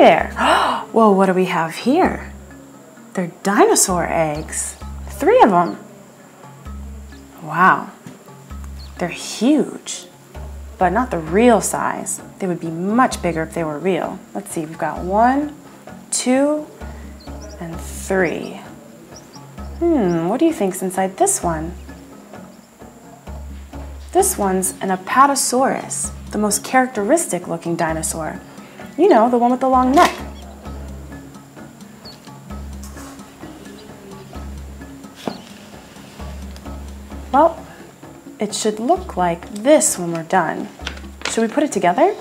there. Whoa, what do we have here? They're dinosaur eggs. 3 of them. Wow. They're huge, but not the real size. They would be much bigger if they were real. Let's see, we've got 1, 2, and 3. What do you think's inside this one? This one's an Apatosaurus, the most characteristic looking dinosaur. You know, the one with the long neck. Well, it should look like this when we're done. Should we put it together?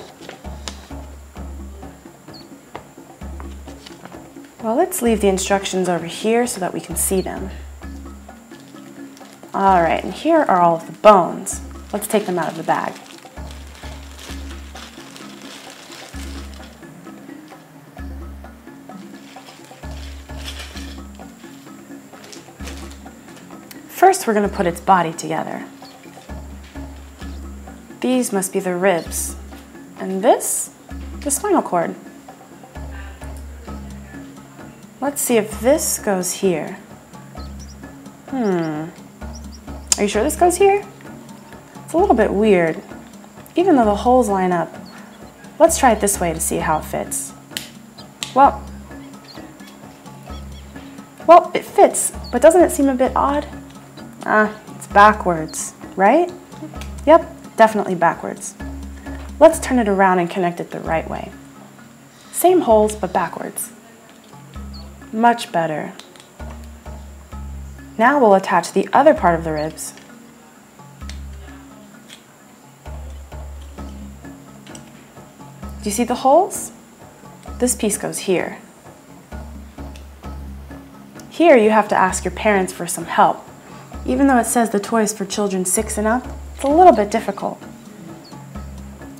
Well, let's leave the instructions over here so that we can see them. All right, and here are all of the bones. Let's take them out of the bag. First, we're going to put its body together. These must be the ribs, and this, the spinal cord. Let's see if this goes here. Are you sure this goes here? It's a little bit weird, even though the holes line up. Let's try it this way to see how it fits. Well, it fits, but doesn't it seem a bit odd? It's backwards, right? Yep, definitely backwards. Let's turn it around and connect it the right way. Same holes, but backwards. Much better. Now we'll attach the other part of the ribs. Do you see the holes? This piece goes here. Here you have to ask your parents for some help. Even though it says the toy is for children 6 and up, it's a little bit difficult.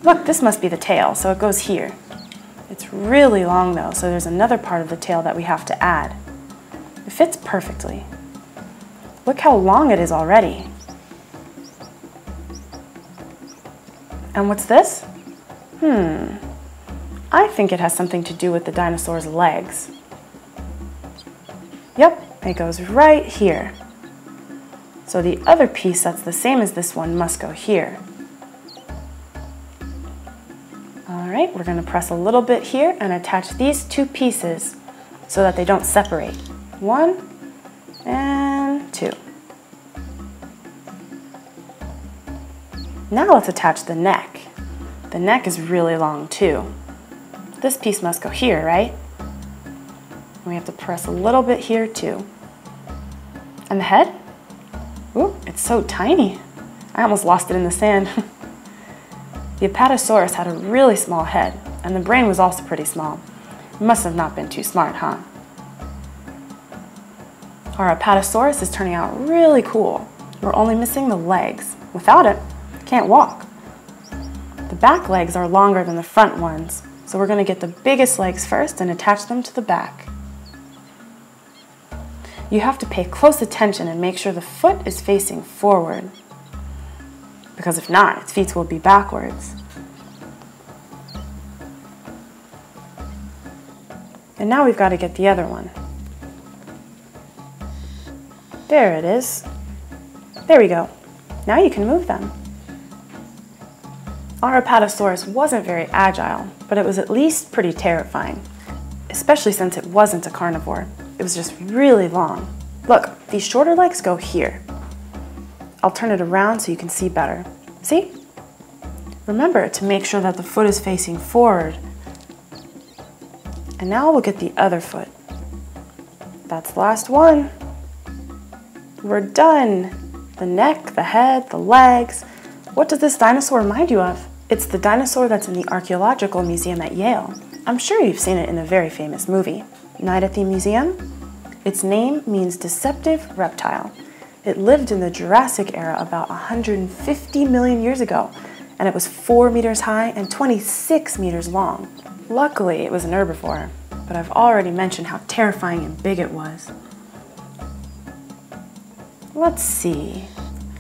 Look, this must be the tail, so it goes here. It's really long though, so there's another part of the tail that we have to add. It fits perfectly. Look how long it is already. And what's this? I think it has something to do with the dinosaur's legs. Yep, it goes right here. So the other piece that's the same as this one must go here. All right, we're going to press a little bit here and attach these 2 pieces so that they don't separate. 1 and 2. Now let's attach the neck. The neck is really long too. This piece must go here, right? And we have to press a little bit here too. And the head? Ooh, it's so tiny. I almost lost it in the sand. The Apatosaurus had a really small head, and the brain was also pretty small. It must have not been too smart, huh? Our Apatosaurus is turning out really cool. We're only missing the legs. Without it, it can't walk. The back legs are longer than the front ones, so we're going to get the biggest legs first and attach them to the back. You have to pay close attention and make sure the foot is facing forward, because if not, its feet will be backwards. And now we've got to get the other one. There it is. There we go. Now you can move them. Our Apatosaurus wasn't very agile, but it was at least pretty terrifying, especially since it wasn't a carnivore. It was just really long. Look, these shorter legs go here. I'll turn it around so you can see better. See? Remember to make sure that the foot is facing forward. And now we'll get the other foot. That's the last one. We're done. The neck, the head, the legs. What does this dinosaur remind you of? It's the dinosaur that's in the Archaeological Museum at Yale. I'm sure you've seen it in a very famous movie, Night at the Museum. Its name means deceptive reptile. It lived in the Jurassic era about 150 million years ago, and it was 4 meters high and 26 meters long. Luckily, it was an herbivore, but I've already mentioned how terrifying and big it was. Let's see.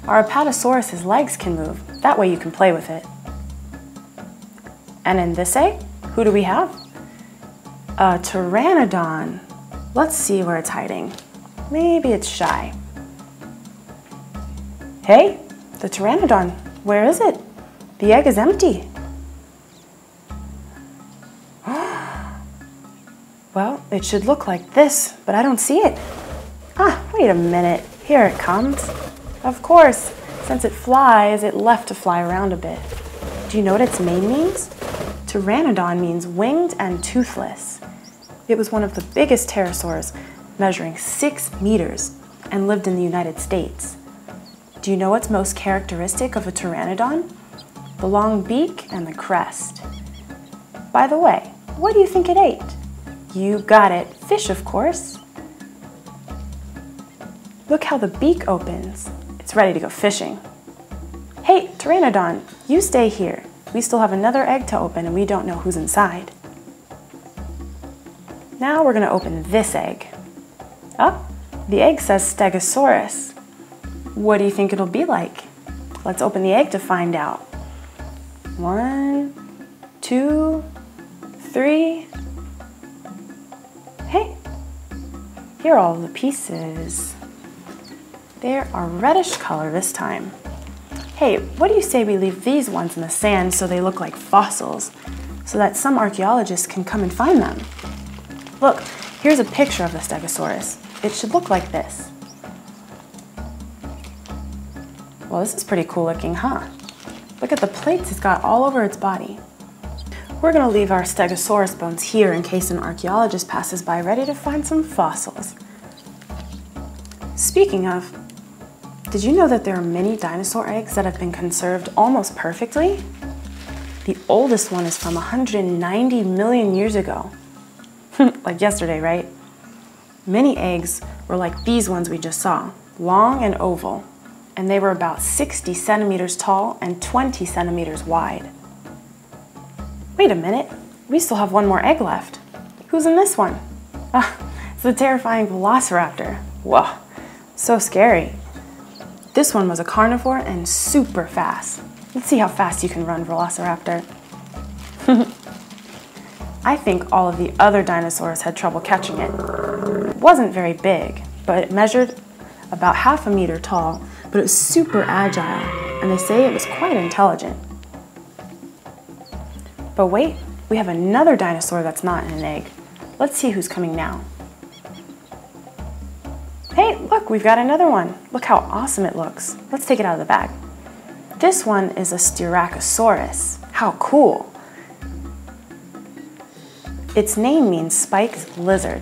Our Apatosaurus's legs can move. That way you can play with it. And in this egg, who do we have? A pteranodon. Let's see where it's hiding. Maybe it's shy. Hey, the pteranodon, where is it? The egg is empty. Well, it should look like this, but I don't see it. Ah, wait a minute. Here it comes. Of course, since it flies, it left to fly around a bit. Do you know what its name means? Pteranodon means winged and toothless. It was one of the biggest pterosaurs, measuring 6 meters, and lived in the United States. Do you know what's most characteristic of a pteranodon? The long beak and the crest. By the way, what do you think it ate? You got it, fish of course. Look how the beak opens. It's ready to go fishing. Hey, pteranodon, you stay here. We still have another egg to open and we don't know who's inside. Now we're gonna open this egg. Oh, the egg says Stegosaurus. What do you think it'll be like? Let's open the egg to find out. 1, 2, 3. Hey, here are all the pieces. They are reddish color this time. Hey, what do you say we leave these ones in the sand so they look like fossils, so that some archaeologists can come and find them? Look, here's a picture of the Stegosaurus. It should look like this. Well, this is pretty cool looking, huh? Look at the plates it's got all over its body. We're gonna leave our Stegosaurus bones here in case an archaeologist passes by ready to find some fossils. Speaking of, did you know that there are many dinosaur eggs that have been conserved almost perfectly? The oldest one is from 190 million years ago. Like yesterday, right? Many eggs were like these ones we just saw, long and oval, and they were about 60 centimeters tall and 20 centimeters wide. Wait a minute, we still have one more egg left. Who's in this one? Ah, it's the terrifying Velociraptor. Whoa, so scary. This one was a carnivore and super fast. Let's see how fast you can run, Velociraptor. I think all of the other dinosaurs had trouble catching it. It wasn't very big, but it measured about ½ meter tall, but it was super agile, and they say it was quite intelligent. But wait, we have another dinosaur that's not in an egg. Let's see who's coming now. Hey, look, we've got another one. Look how awesome it looks. Let's take it out of the bag. This one is a Estiracosaurus. How cool. Its name means spiked lizard.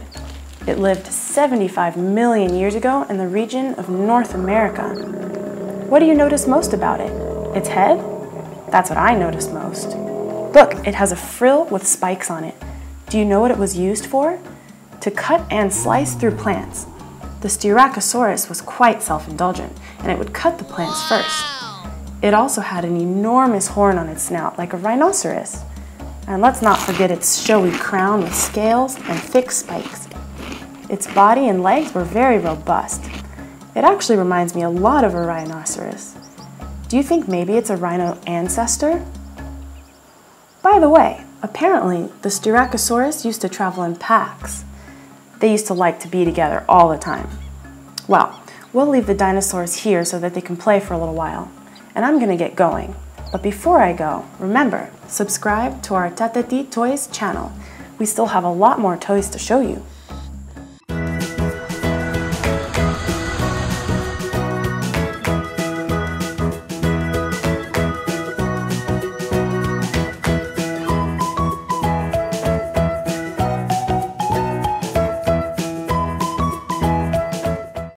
It lived 75 million years ago in the region of North America. What do you notice most about it? Its head? That's what I noticed most. Look, it has a frill with spikes on it. Do you know what it was used for? To cut and slice through plants. The Styracosaurus was quite self-indulgent, and it would cut the plants first. It also had an enormous horn on its snout, like a rhinoceros. And let's not forget its showy crown with scales and thick spikes. Its body and legs were very robust. It actually reminds me a lot of a rhinoceros. Do you think maybe it's a rhino ancestor? By the way, apparently the Styracosaurus used to travel in packs. They used to like to be together all the time. Well, we'll leave the dinosaurs here so that they can play for a little while. And I'm gonna get going. But before I go, remember, subscribe to our Tatetitoys channel. We still have a lot more toys to show you.